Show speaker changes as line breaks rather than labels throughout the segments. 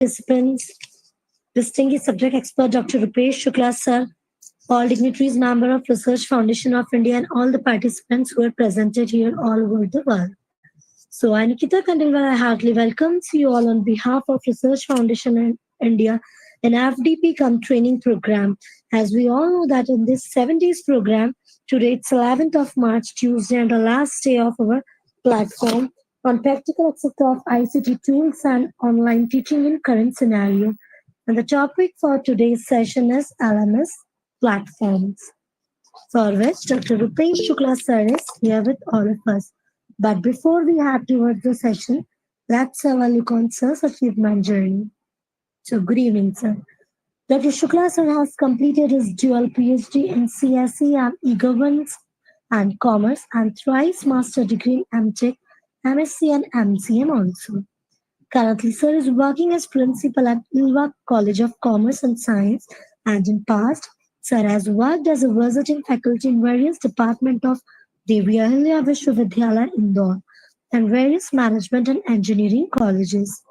participants, distinguished subject expert Dr. Rupesh Shukla sir, all dignitaries, member of Research Foundation of India, and all the participants who are presented here all over the world. So, I, Nikita Kandilwar, I heartily welcome you all on behalf of Research Foundation in India, an FDP come training program. As we all know that in this 7 days program, today it's 11th of March, Tuesday, and the last day of our platform on practical aspect of ICT tools and online teaching in current scenario. And the topic for today's session is LMS platforms, for which Dr. Rupesh Shukla sir is here with all of us. But before we head towards the session, let's have a look on sir's achievement journey. So, good evening, sir. Dr. Shukla sir has completed his dual PhD in CSE and e-governance and commerce and thrice master degree in MTech, MSc and MCM also. Currently, sir is working as principal at Ilva College of Commerce and Science, and in past, sir has worked as a visiting faculty in various departments of Devi Ahilya Vishwavidyalaya, Indore, and various management and engineering colleges.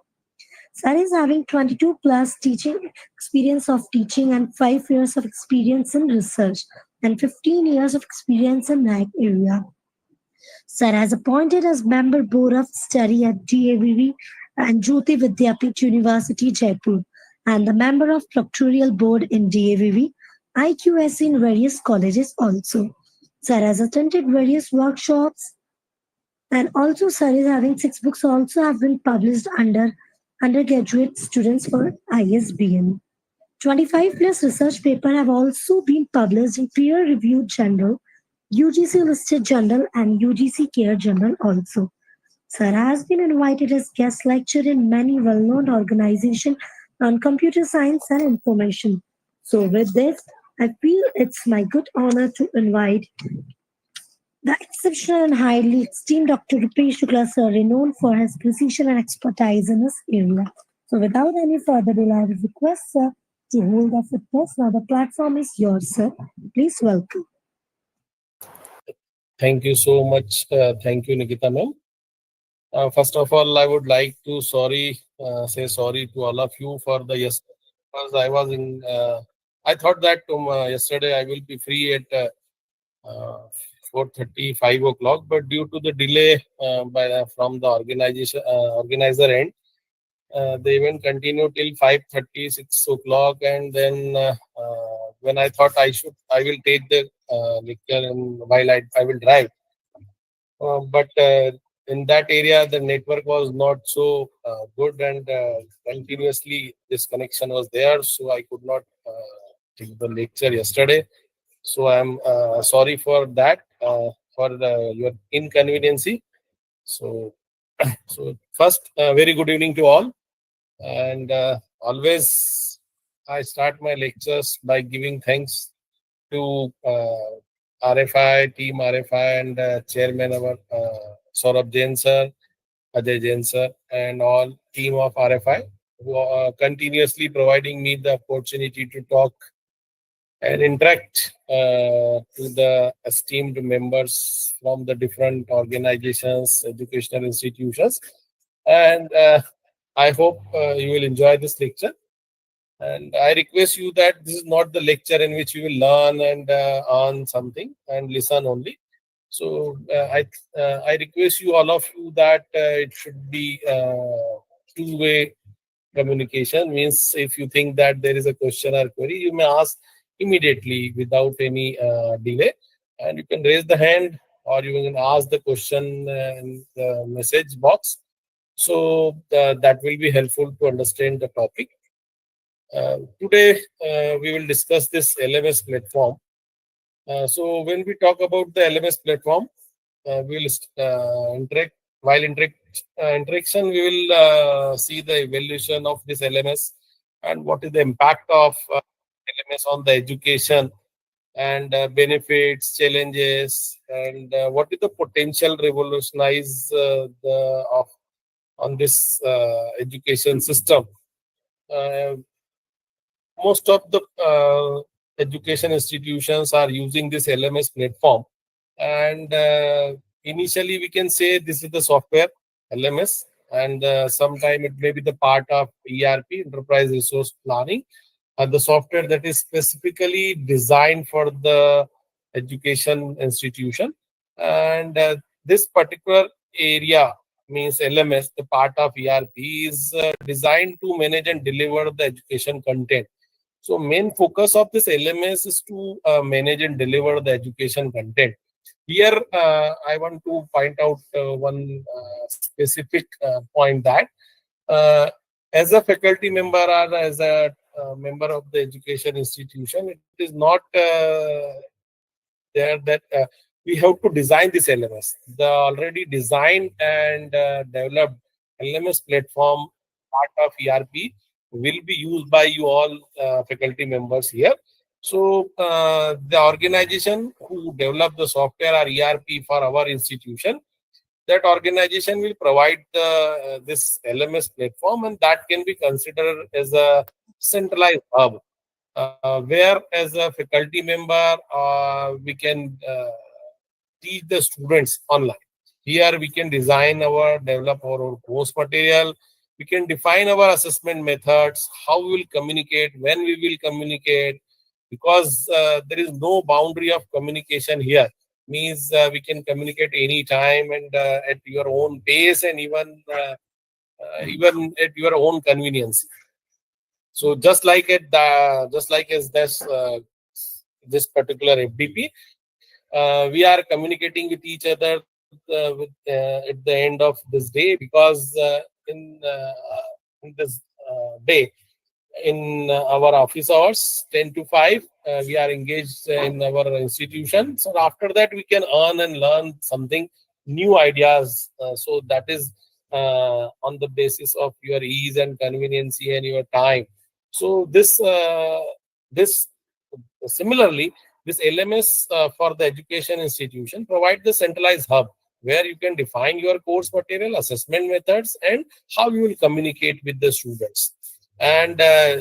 Sir is having 22 plus teaching experience of teaching and 5 years of experience in research and 15 years of experience in NAC area. Sir has appointed as member board of study at DAVV and Jyoti Vidyapith University, Jaipur, and the member of proctoral board in DAVV, IQSC in various colleges also. Sir has attended various workshops, and also sir is having 6 books also have been published under undergraduate students for ISBN. 25 plus research papers have also been published in peer-reviewed journal, UGC listed journal and UGC-CARE journal also. Sir has been invited as guest lecturer in many well-known organizations on computer science and information. So with this, I feel it's my good honor to invite the exceptional and highly esteemed Dr. Rupesh Shukla sir, renowned for his precision and expertise in this area. So without any further delay, I would request sir to hold off with us. Now the platform is yours, sir. Please welcome.
Thank you so much. Thank you, Nikita ma'am. First of all, I would like to say sorry to all of you for the yesterday, because I was in. I thought that yesterday I will be free at 4:30, 5 o'clock, but due to the delay from the organizer end, the event continued till 5:30, 6 o'clock, and then when I thought I will take the lecture and while I will drive, but in that area the network was not so good, and continuously this connection was there, so I could not take the lecture yesterday. So I'm sorry for that, for your inconveniency. So, so first, very good evening to all, and always I start my lectures by giving thanks to RFI team, RFI, and chairman our Saurabh Jain sir, Ajay Jain sir, and all team of RFI, who are continuously providing me the opportunity to talk and interact to the esteemed members from the different organizations, educational institutions. And I hope you will enjoy this lecture. And I request you that this is not the lecture in which you will learn and earn something and listen only. So I request you, all of you, that it should be two-way communication. Means if you think that there is a question or query, you may ask immediately without any delay, and you can raise the hand or you can ask the question in the message box. So that will be helpful to understand the topic. Today we will discuss this LMS platform. So when we talk about the LMS platform, we will interact. While interaction, we will see the evaluation of this LMS and what is the impact of LMS on the education, and benefits, challenges, and what is the potential revolutionize on this education system. Most of the education institutions are using this LMS platform, and initially we can say this is the software LMS, and sometime it may be the part of ERP, Enterprise Resource Planning, the software that is specifically designed for the education institution. And this particular area means LMS, the part of ERP, is designed to manage and deliver the education content. So main focus of this LMS is to manage and deliver the education content. Here, I want to point out one specific point that uh, as a faculty member or as a member of the education institution, it is not there that we have to design this LMS. The already designed and developed LMS platform part of ERP will be used by you all faculty members here. So the organization who developed the software or ERP for our institution, that organization will provide this LMS platform, and that can be considered as a centralized hub where as a faculty member we can teach the students online. Here we can develop our own course material. We can define our assessment methods, how we will communicate, when we will communicate, because there is no boundary of communication here. Means we can communicate anytime and at your own pace, and even at your own convenience. So just like as this particular FDP, we are communicating with each other at the end of this day, because in this day, in our office hours 10 to 5, we are engaged in our institution. So after that we can earn and learn something new ideas. So that is on the basis of your ease and conveniency and your time. So this similarly, this LMS for the education institution provide the centralized hub where you can define your course material, assessment methods, and how you will communicate with the students. And that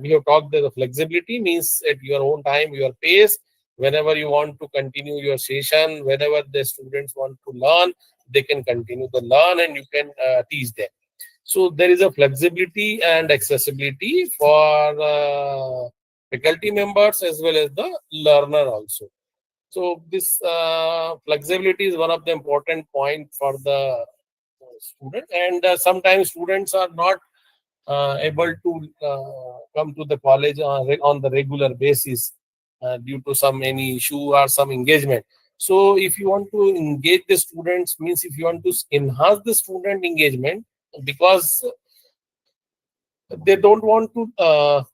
we have talked that the flexibility means at your own time, your pace, whenever you want to continue your session, whenever the students want to learn, they can continue to learn and you can teach them. So there is a flexibility and accessibility for faculty members as well as the learner also. So this flexibility is one of the important point for the student, and sometimes students are not able to come to the college on the regular basis due to some any issue or some engagement. So if you want to engage the students, means if you want to enhance the student engagement, because they don't want to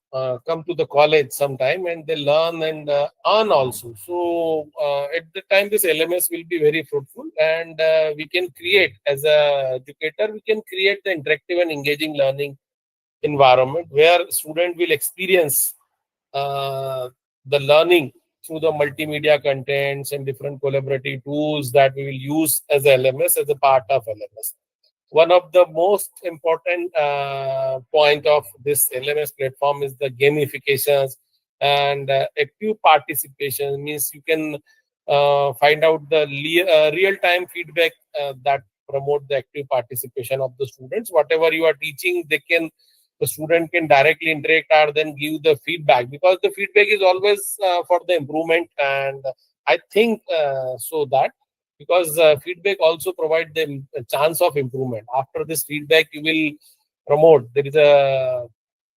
come to the college sometime, and they learn and earn also. So at the time this LMS will be very fruitful, and we can create, as a educator, we can create the interactive and engaging learning environment where student will experience uh, the learning through the multimedia contents and different collaborative tools that we will use as a LMS, as a part of LMS. One of the most important point of this LMS platform is the gamifications and active participation. Means you can find out the real-time feedback that promote the active participation of the students. Whatever you are teaching, the student can directly interact or then give the feedback, because the feedback is always for the improvement. And I think so that because feedback also provide them a chance of improvement. After this feedback you will promote, there is a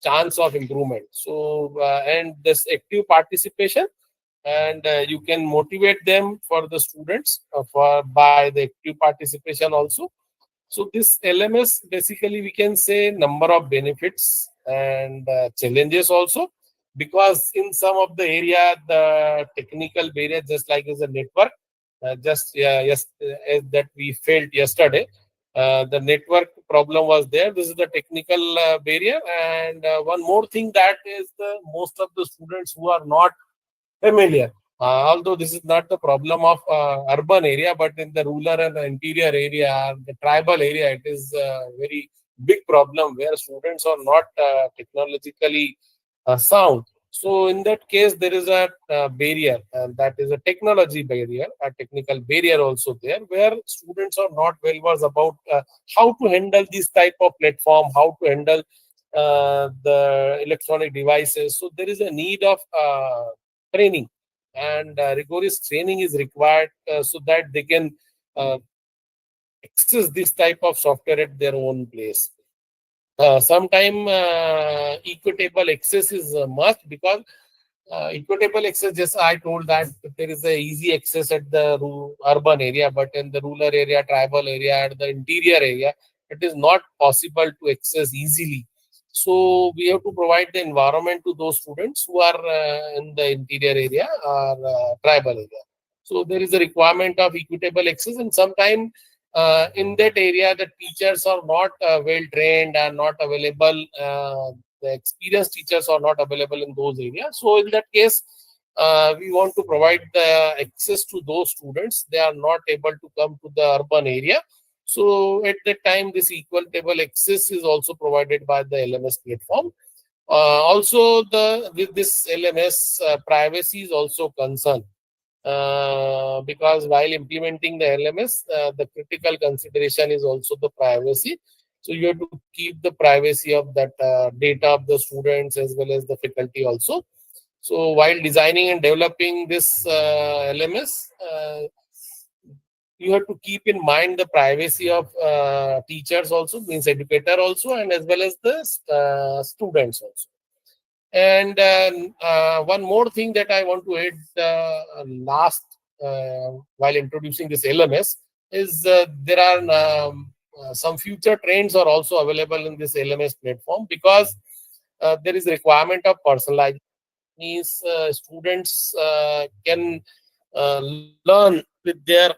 chance of improvement. So and this active participation, and you can motivate them for the students for by the active participation also. So this LMS, basically we can say number of benefits and challenges also, because in some of the area the technical barrier, just like as a network, just yes, that we felt yesterday, the network problem was there. This is the technical barrier, and one more thing, that is the most of the students who are not familiar. Although this is not the problem of urban area, but in the rural and the interior area, the tribal area, it is a very big problem where students are not technologically sound. So in that case, there is a barrier, and that is a technology barrier, a technical barrier also there, where students are not well versed about how to handle this type of platform, how to handle the electronic devices. So there is a need of training, and rigorous training is required so that they can uh, access this type of software at their own place. Sometime equitable access is a must, because equitable access, just I told that there is a easy access at the urban area, but in the rural area, tribal area, and the interior area, it is not possible to access easily. So we have to provide the environment to those students who are in the interior area or tribal area. So there is a requirement of equitable access, and sometimes in that area the teachers are not well trained and not available. The experienced teachers are not available in those areas. So in that case, we want to provide the access to those students. They are not able to come to the urban area. So at that time, this equitable access is also provided by the LMS platform. Also, the with this LMS, privacy is also concerned, because while implementing the LMS, the critical consideration is also the privacy. So you have to keep the privacy of that data of the students as well as the faculty also. So while designing and developing this LMS, you have to keep in mind the privacy of teachers also, means educator also, and as well as the students also. And one more thing that I want to add last, while introducing this LMS, is there are some future trends are also available in this LMS platform, because there is requirement of personalization. Means students can learn with their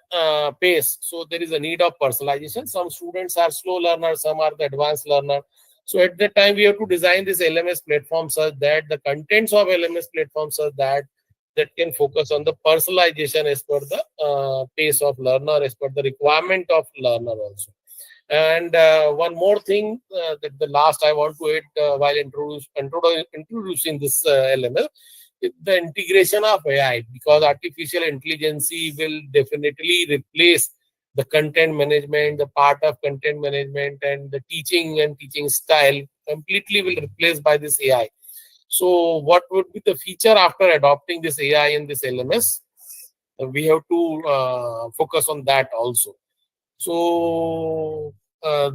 pace. So there is a need of personalization. Some students are slow learners, some are the advanced learner. So at that time, we have to design this LMS platform such that the contents of LMS platform such that can focus on the personalization as per the pace of learner, as per the requirement of learner also. And one more thing that the last I want to add while introducing this LMS, is the integration of AI, because artificial intelligence will definitely replace the content management, the part of content management, and the teaching and teaching style completely will replace by this AI. So what would be the feature after adopting this AI in this LMS? We have to focus on that also. So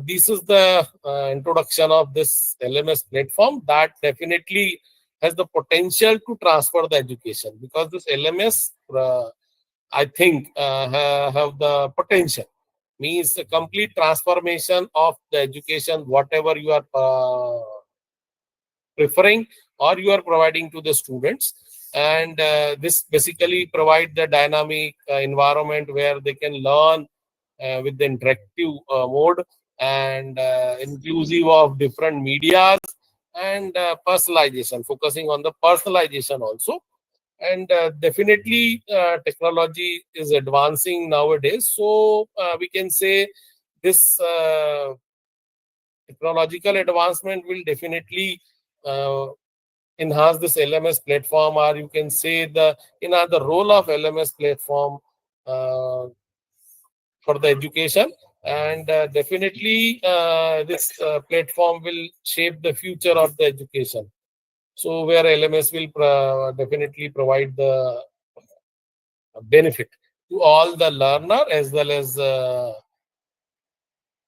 this is the introduction of this LMS platform that definitely has the potential to transfer the education, because this LMS, I think, have the potential, means a complete transformation of the education, whatever you are preferring or you are providing to the students. And this basically provide the dynamic environment where they can learn with the interactive mode, and inclusive of different medias, and personalization, focusing on the personalization also. And definitely technology is advancing nowadays. So we can say this technological advancement will definitely uh, enhance this LMS platform, or you can say the role of LMS platform uh, for the education. And definitely this platform will shape the future of the education. So where LMS will definitely provide the benefit to all the learner as well as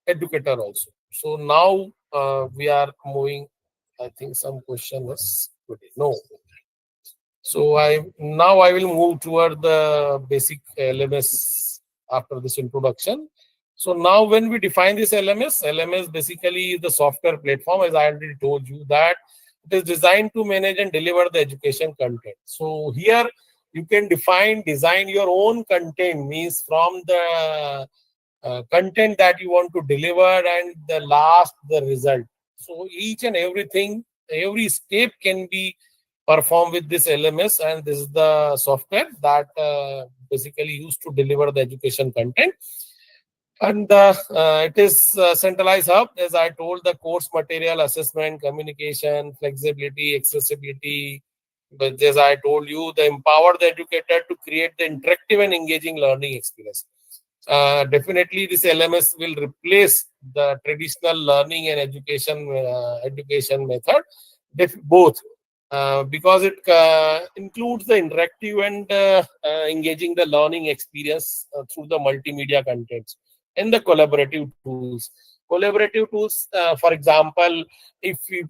educator also. So now we are moving. I think some question was today. No. So I will move toward the basic LMS after this introduction. So now when we define this LMS basically is the software platform, as I already told you, that it is designed to manage and deliver the education content. So here you can design your own content, means from the content that you want to deliver, and the last the result. So each and everything, every step can be performed with this LMS, and this is the software that basically used to deliver the education content. And it is centralized hub, as I told, the course material assessment, communication, flexibility, accessibility, But as I told you, they empower the educator to create the interactive and engaging learning experience. Definitely, this LMS will replace the traditional learning and education method, both, because it includes the interactive and engaging the learning experience through the multimedia contents and the collaborative tools. Collaborative tools, for example, if we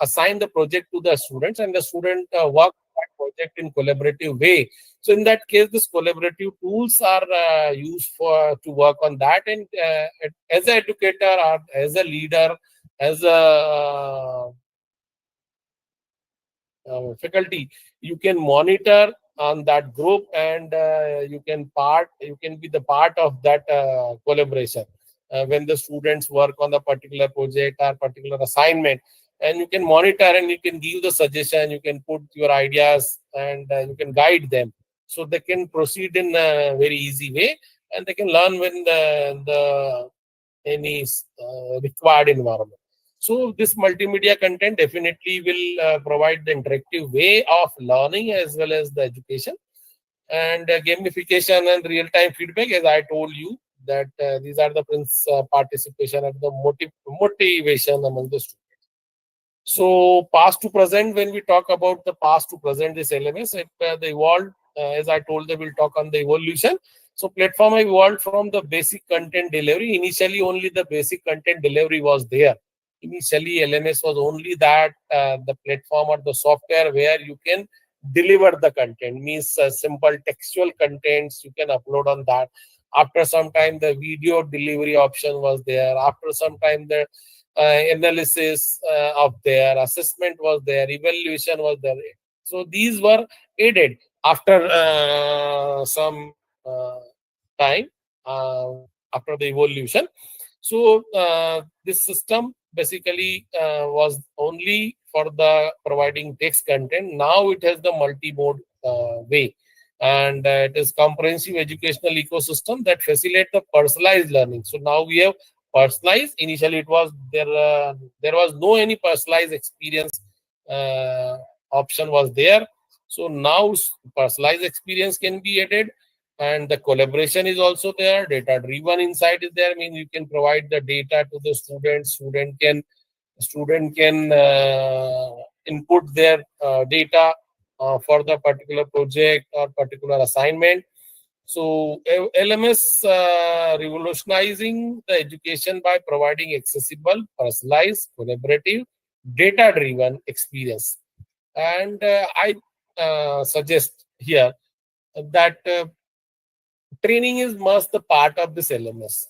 assign the project to the students and the student work that project in collaborative way, so in that case, these collaborative tools are used for to work on that. And as an educator or as a leader, as a faculty, you can monitor on that group, and you can be the part of that collaboration when the students work on the particular project or particular assignment. And you can monitor and you can give the suggestion, you can put your ideas, and you can guide them so they can proceed in a very easy way, and they can learn when the any required environment. So this multimedia content definitely will provide the interactive way of learning as well as the education, and gamification and real-time feedback. As I told you, that these are the participation and the motivation among the students. So past to present, when we talk about the past to present, this LMS, the evolved, as I told, they will talk on the evolution. So platform evolved from the basic content delivery. Initially, only the basic content delivery was there. Initially, LMS was only that the platform or the software where you can deliver the content, means simple textual contents you can upload on that. After some time, the video delivery option was there. After some time, the analysis of their assessment was there, evaluation was there. So these were added after some time, uh, after the evolution. So this system basically was only for the providing text content. Now it has the multi-mode way, and it is comprehensive educational ecosystem that facilitate the personalized learning. So now we have personalized. Initially, it was there. There was no any personalized experience uh, option was there. So now personalized experience can be added, and the collaboration is also there. Data driven insight is there. I mean, you can provide the data to the students. Student can input their data for the particular project or particular assignment. So LMS revolutionizing the education by providing accessible, personalized, collaborative, data-driven experience. And I suggest here that training is must the part of this LMS.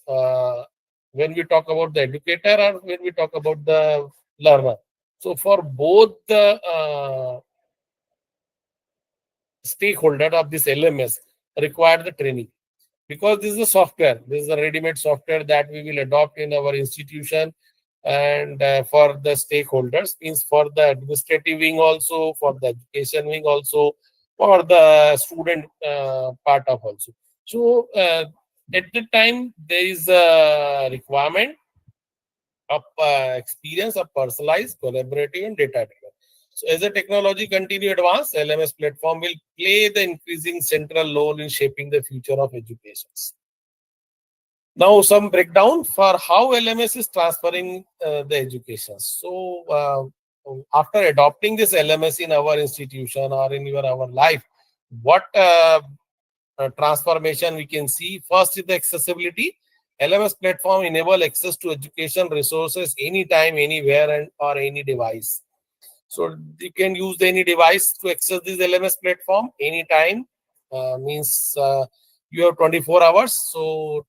When we talk about the educator or when we talk about the learner. So for both the stakeholder of this LMS require the training, because this is a software. This is a ready-made software that we will adopt in our institution, and for the stakeholders, means for the administrative wing also, for the education wing also, for the student part of also. So at the time there is a requirement of experience of personalized, collaborative, and data driven. So as the technology continue advance, LMS platform will play the increasing central role in shaping the future of education. Now, some breakdown for how LMS is transferring the education. So, after adopting this LMS in our institution or in our life, what transformation we can see? First is the accessibility. LMS platform enable access to education resources anytime, anywhere, and or any device. So you can use any device to access this LMS platform anytime. Means you have 24 hours. So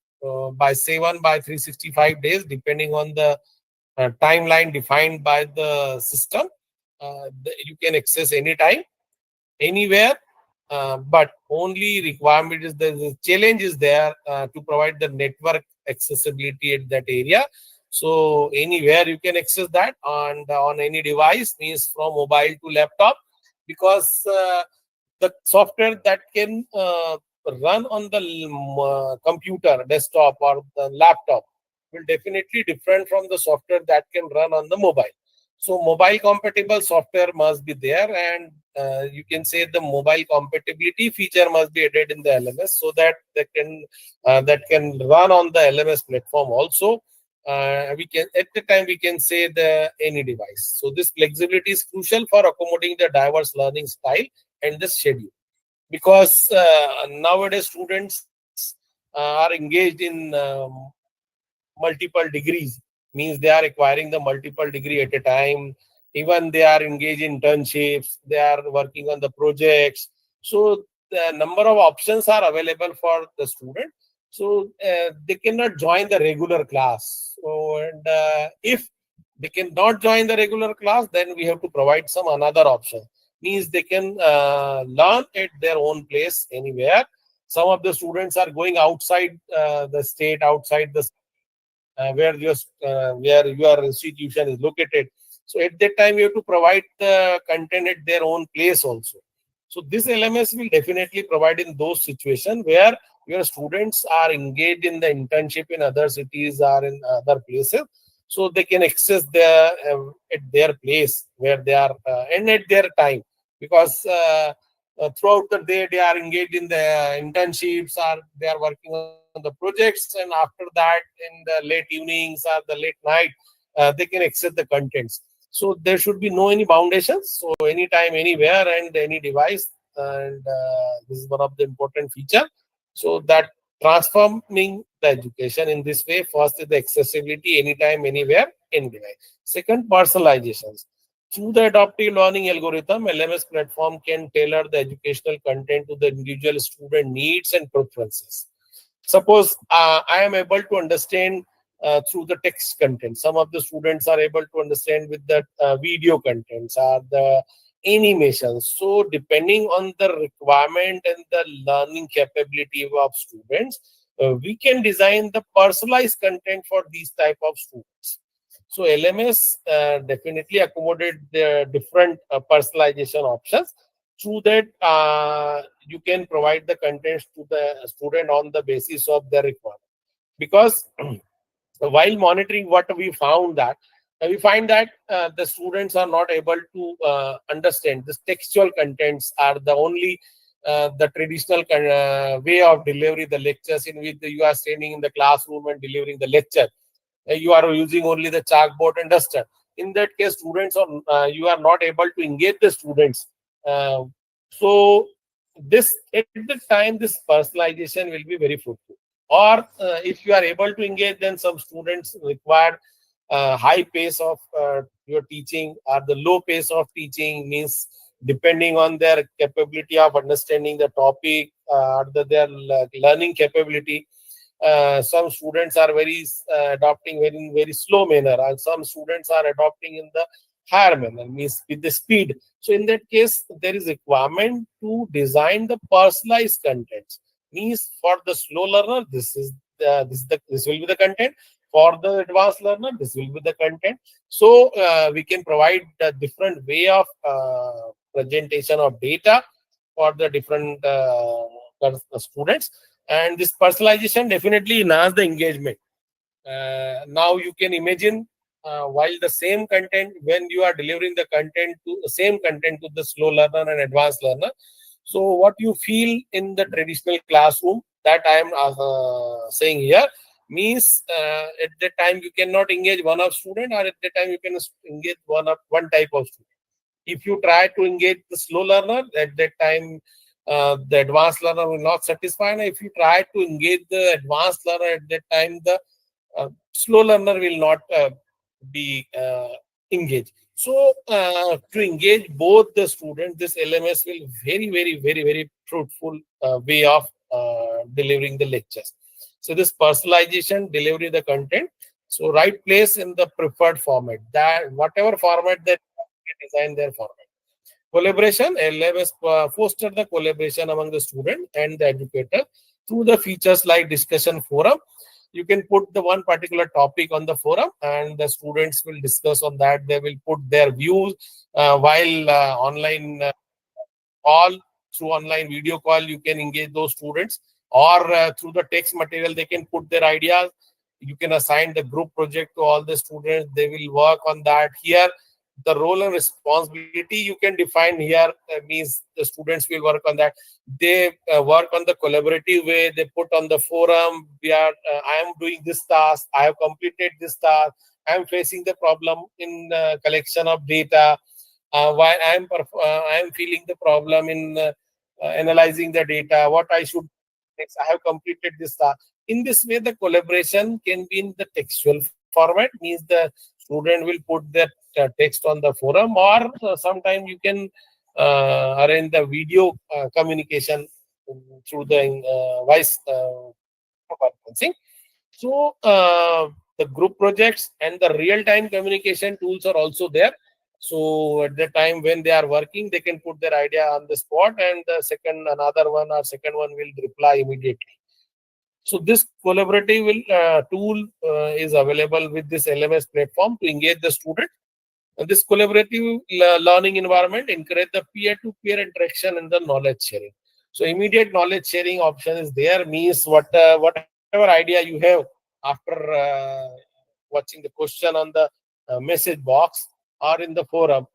by 7 by 365 days, depending on the timeline defined by the system, you can access anytime, anywhere. But only requirement is the challenge is there to provide the network accessibility at that area. So anywhere you can access that on any device, means from mobile to laptop, because the software that can run on the computer, desktop, or the laptop will definitely different from the software that can run on the mobile. So mobile compatible software must be there, and you can say the mobile compatibility feature must be added in the LMS so that that can run on the LMS platform also. We can at the time we can say the any device. So this flexibility is crucial for accommodating the diverse learning style and the schedule, because nowadays students are engaged in multiple degrees, means they are acquiring the multiple degree at a time. Even they are engaged in internships, they are working on the projects. So the number of options are available for the student. So they cannot join the regular class. So and if they cannot join the regular class, then we have to provide some another option, means they can learn at their own place anywhere. Some of the students are going outside the state, outside the where your institution is located. So at that time, you have to provide the content at their own place also. So this LMS will definitely provide in those situations where your students are engaged in the internship in other cities or in other places. So they can access their at their place where they are and at their time, because throughout the day they are engaged in the internships or they are working on the projects, and after that in the late evenings or the late night they can access the contents. So there should be no any foundations, so anytime anywhere and any device. And this is one of the important feature, so that transforming the education in this way. First is the accessibility, anytime anywhere any device. Second, personalizations. Through the adaptive learning algorithm, LMS platform can tailor the educational content to the individual student needs and preferences. Suppose I am able to understand through the text content. Some of the students are able to understand with the video contents or the animations. So depending on the requirement and the learning capability of students, we can design the personalized content for these type of students. So LMS definitely accommodate the different personalization options. Through that, you can provide the contents to the student on the basis of their requirement. Because while monitoring, what we found that we find that the students are not able to understand this textual contents are the only the traditional way of delivery the lectures, in which you are standing in the classroom and delivering the lecture. You are using only the chalkboard and duster. In that case, students are you are not able to engage the students. Uh, so this at the time, this personalization will be very fruitful. Or if you are able to engage, then some students require high pace of your teaching, or the low pace of teaching, means depending on their capability of understanding the topic or their learning capability. Some students are very adopting very slow manner, and some students are adopting in the higher manner, means with the speed. So in that case, there is requirement to design the personalized contents. Means for the slow learner, this will be the content. For the advanced learner, this will be the content. So we can provide a different way of presentation of data for the different students. And this personalization definitely enhance the engagement. Now you can imagine, while the same content, when you are delivering the content to the same content to the slow learner and advanced learner, so what you feel in the traditional classroom, that I am saying here, means at that time you cannot engage one of student, or at that time you can engage one type of student. If you try to engage the slow learner, at that time the advanced learner will not satisfy. And if you try to engage the advanced learner, at that time the slow learner will not be engaged. So to engage both the students, this LMS will very fruitful way of delivering the lectures. So this personalization, delivery the content, so right place in the preferred format, that whatever format that design their format. Collaboration, LMS foster the collaboration among the student and the educator through the features like discussion forum. You can put the one particular topic on the forum, and the students will discuss on that. They will put their views while online call, through online video call. You can engage those students, or through the text material, they can put their ideas. You can assign the group project to all the students. They will work on that. Here the role and responsibility you can define here, means the students will work on that. They work on the collaborative way. They put on the forum, we are I am doing this task, I have completed this task, I am facing the problem in collection of data, why I am feeling the problem in analyzing the data, what I should next, I have completed this task. In this way, the collaboration can be in the textual format, means the student will put that text on the forum, or sometime you can arrange the video communication through the voice conferencing. So the group projects and the real-time communication tools are also there. So at the time when they are working, they can put their idea on the spot, and the another one or second one will reply immediately. So this collaborative tool is available with this LMS platform to engage the student. And this collaborative learning environment encourage the peer-to-peer interaction and the knowledge sharing. So immediate knowledge sharing option is there, means whatever idea you have after watching the question on the message box or in the forum,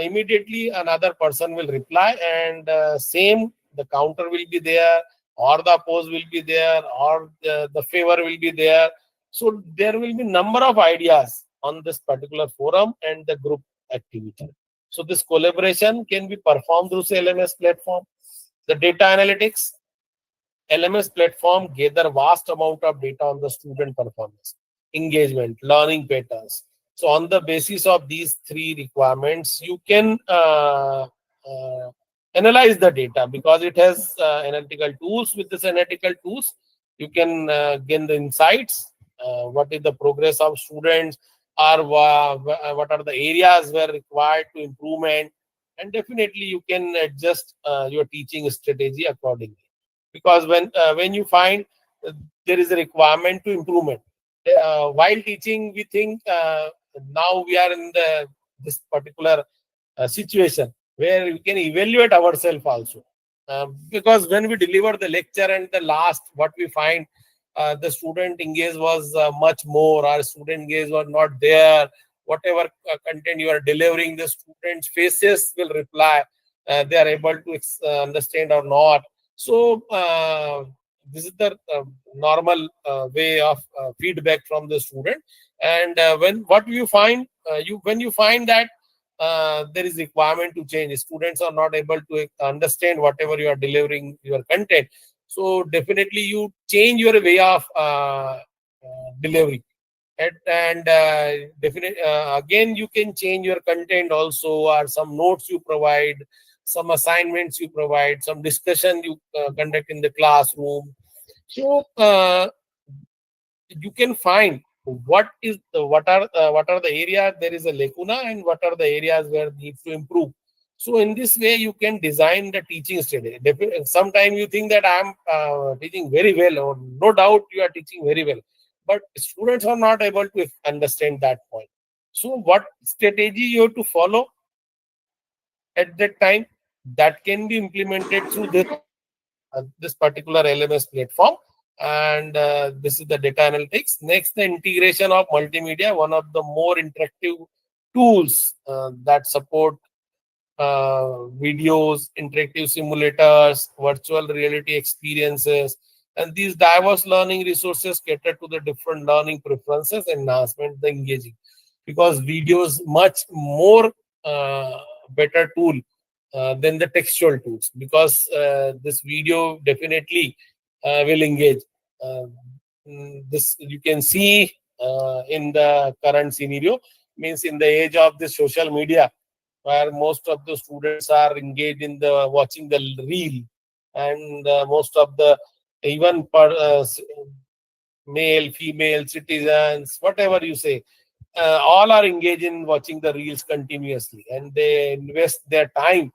immediately another person will reply, and same the counter will be there, or the oppose will be there, or the favor will be there. So there will be number of ideas on this particular forum and the group activity. So this collaboration can be performed through LMS platform. The data analytics, LMS platform gather vast amount of data on the student performance, engagement, learning patterns. So on the basis of these three requirements, you can analyze the data, because it has analytical tools. With this analytical tools, you can gain the insights, what is the progress of students, or what are the areas where required to improvement, and definitely you can adjust your teaching strategy accordingly. Because when you find there is a requirement to improvement, while teaching, we think now we are in the this particular situation where we can evaluate ourselves also. Because when we deliver the lecture and the last, what we find, the student engage was much more, our student engage was not there. Whatever content you are delivering, the students' faces will reply. They are able to understand or not. So this is the normal way of feedback from the student. And when what you find, you when you find that there is requirement to change, students are not able to understand whatever you are delivering your content, so definitely you change your way of delivery. And definitely again you can change your content also, or some notes you provide, some assignments you provide, some discussion you conduct in the classroom. So you can find what are the areas there is a lacuna, and what are the areas where needs to improve. So in this way you can design the teaching strategy. Sometimes you think that I am teaching very well, or no doubt you are teaching very well, but students are not able to understand that point. So what strategy you have to follow at that time, that can be implemented through this particular LMS platform. And this is the data analytics. Next, the integration of multimedia, one of the more interactive tools that support videos, interactive simulators, virtual reality experiences. And these diverse learning resources cater to the different learning preferences and enhancement the engaging. Because videos much more better tool than the textual tools, because this video definitely will engage. Uh, this you can see in the current scenario, means in the age of the social media, where most of the students are engaged in the watching the reel, and most of the even male, female, citizens, whatever you say, all are engaged in watching the reels continuously, and they invest their time.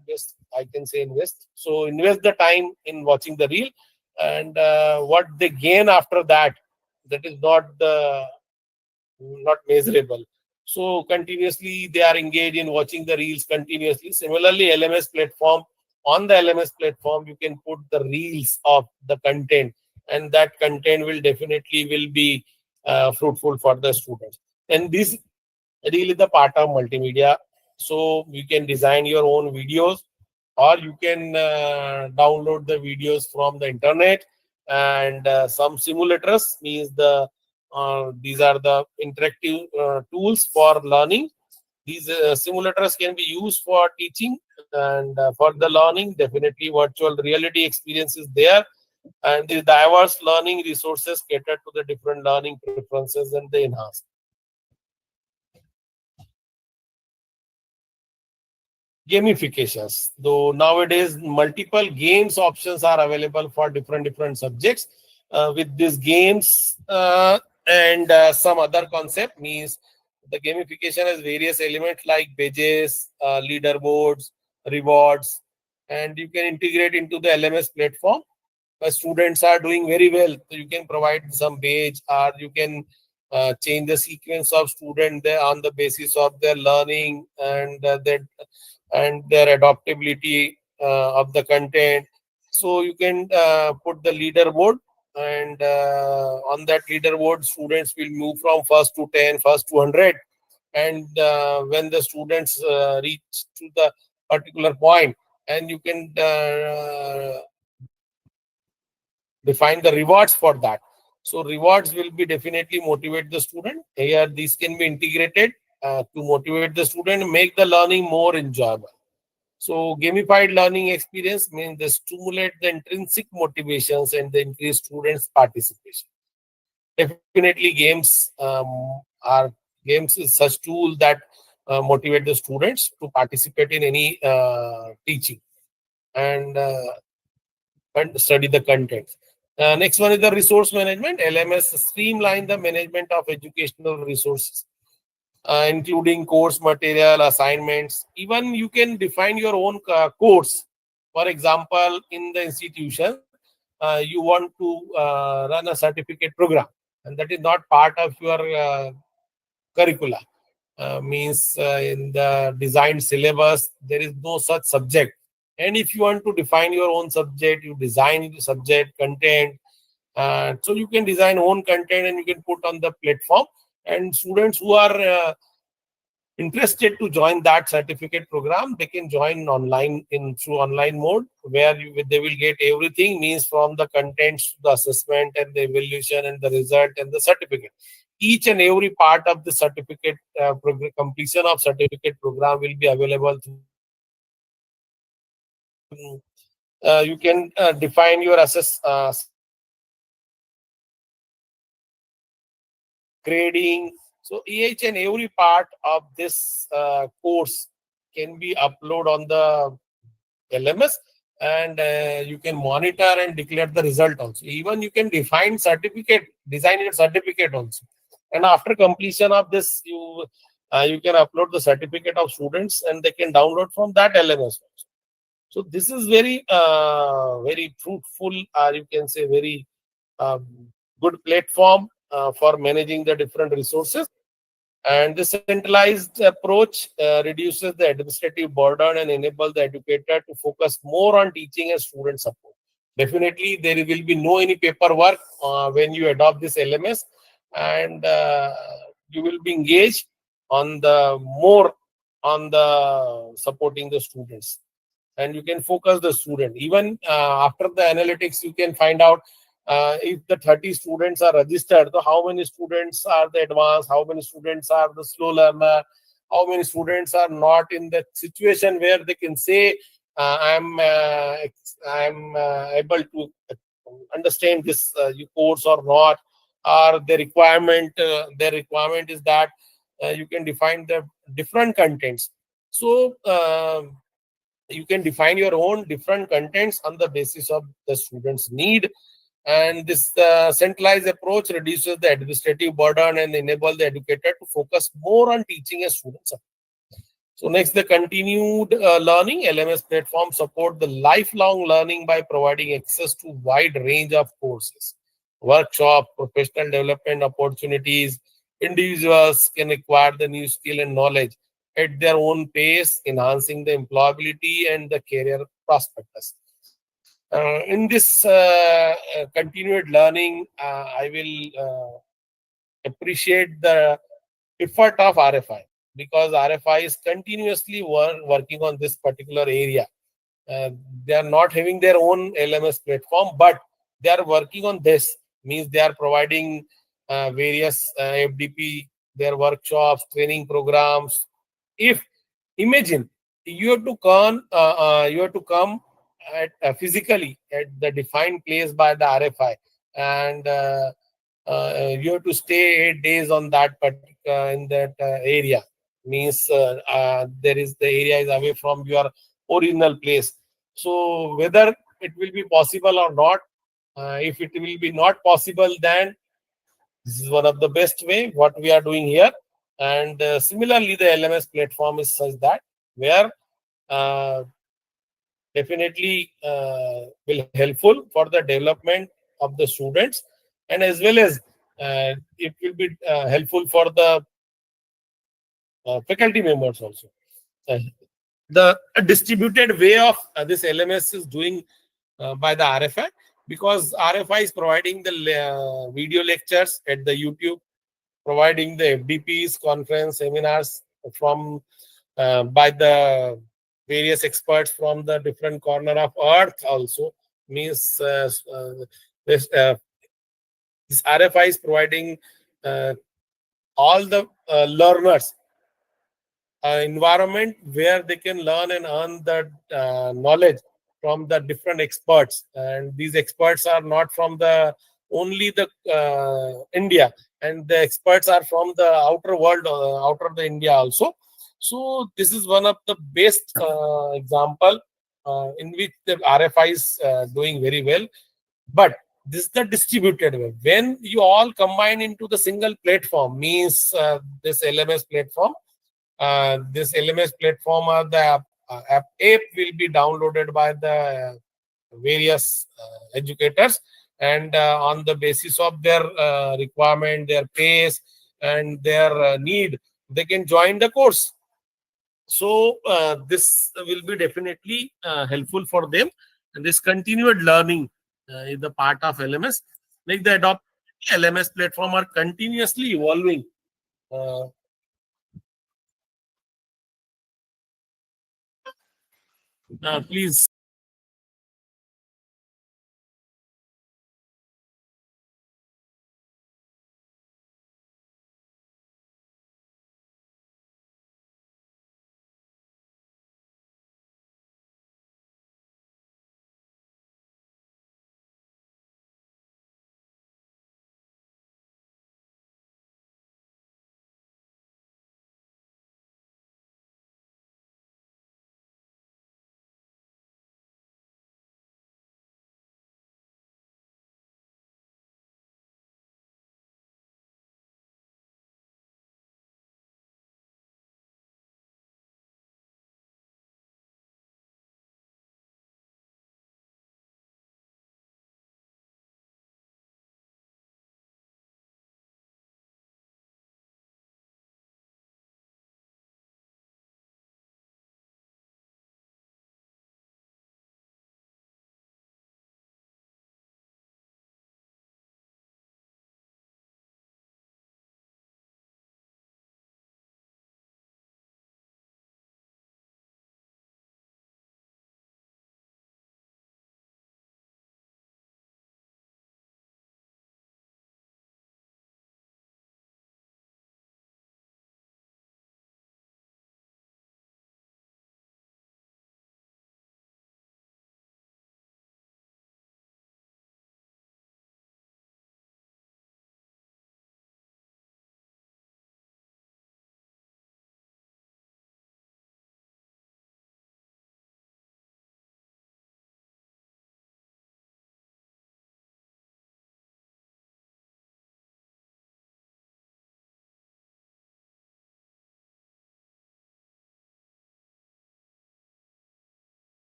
Invest, I can say invest. So invest the time in watching the reel, and what they gain after that, that is not measurable. So continuously they are engaged in watching the reels continuously. Similarly, LMS platform, on the LMS platform, you can put the reels of the content, and that content will definitely will be fruitful for the students. And this Reel is the part of multimedia. So you can design your own videos, or you can download the videos from the internet. And some simulators means these are the interactive tools for learning. These simulators can be used for teaching, and for the learning, definitely virtual reality experience is there. And the diverse learning resources cater to the different learning preferences and they enhance. Gamifications, though nowadays multiple games options are available for different subjects. With these games and some other concept means the gamification has various elements like badges, leaderboards, rewards, and you can integrate into the LMS platform. Students are doing very well, so you can provide some badge, or you can change the sequence of student there on the basis of their learning and their adaptability of the content. So you can put the leaderboard, and on that leaderboard, students will move from first to 10, first to 100. And when the students reach to the particular point, and you can define the rewards for that. So rewards will be definitely motivate the student. Here, these can be integrated to motivate the student, make the learning more enjoyable. So gamified learning experience means they stimulate the intrinsic motivations and they increase students' participation. Definitely, games is such tool that motivate the students to participate in any teaching and study the content. Next one is the resource management. LMS streamline the management of educational resources, including course material, assignments. Even you can define your own course. For example, in the institution, you want to run a certificate program, and that is not part of your curricula. Means in the designed syllabus, there is no such subject. And if you want to define your own subject, you design the subject content. So you can design own content and you can put on the platform. And students who are interested to join that certificate program, they can join online in through online mode, where they will get everything, means from the contents to the assessment and the evaluation and the result and the certificate. Each and every part of the certificate completion of certificate program will be available through the LMS platform. You can define your grading. So each and every part of this course can be uploaded on the LMS, and you can monitor and declare the result also. Even you can define certificate, design your certificate also. And after completion of this, you can upload the certificate of students, and they can download from that LMS also. So this is very fruitful, or you can say very good platform for managing the different resources. And the centralized approach reduces the administrative burden and enable the educator to focus more on teaching and student support. Definitely, there will be no any paperwork when you adopt this LMS, and you will be engaged on the more on the supporting the students, and you can focus the student. Even after the analytics, you can find out if the 30 students are registered, so how many students are the advanced, how many students are the slow learner, how many students are not in that situation where they can say, I'm able to understand this course or not, or their requirement is that you can define the different contents. So you can define your own different contents on the basis of the students' need. And this centralized approach reduces the administrative burden and enable the educator to focus more on teaching a student. So next, the continued learning. LMS platforms support the lifelong learning by providing access to wide range of courses, workshop, professional development opportunities. Individuals can acquire the new skill and knowledge at their own pace, enhancing the employability and the career prospects. In this continued learning, I will appreciate the effort of RFI. because RFI is continuously working on this particular area. Uh, they are not having their own LMS platform, but they are working on this. Means they are providing various FDP, their workshops, training programs. If imagine you have to come at physically at the defined place by the RFI, and you have to stay 8 days on that in that area. Means there is the area is away from your original place. So whether it will be possible or not, if it will be not possible, then this is one of the best way what we are doing here. And similarly, the LMS platform is such that where uh, definitely will helpful for the development of the students, and as well as it will be helpful for the faculty members also. Uh, the distributed way of this LMS is doing by the RFI, because RFI is providing the video lectures at the YouTube, providing the FDPs, conference, seminars from by the various experts from the different corner of earth also. Means this, this RFI is providing uh, all the learners environment where they can learn and earn the knowledge from the different experts, and these experts are not from the only the India, and the experts are from the outer world, outer the India also. So this is one of the best example in which the RFI is doing very well. But this is the distributed way. When you all combine into the single platform, means this LMS platform, this LMS platform or the app will be downloaded by the various educators, and on the basis of their requirement, their pace, and their need, they can join the course. So this will be definitely helpful for them, and this continued learning is the part of LMS. Like the adopt LMS platform are continuously evolving. Uh, please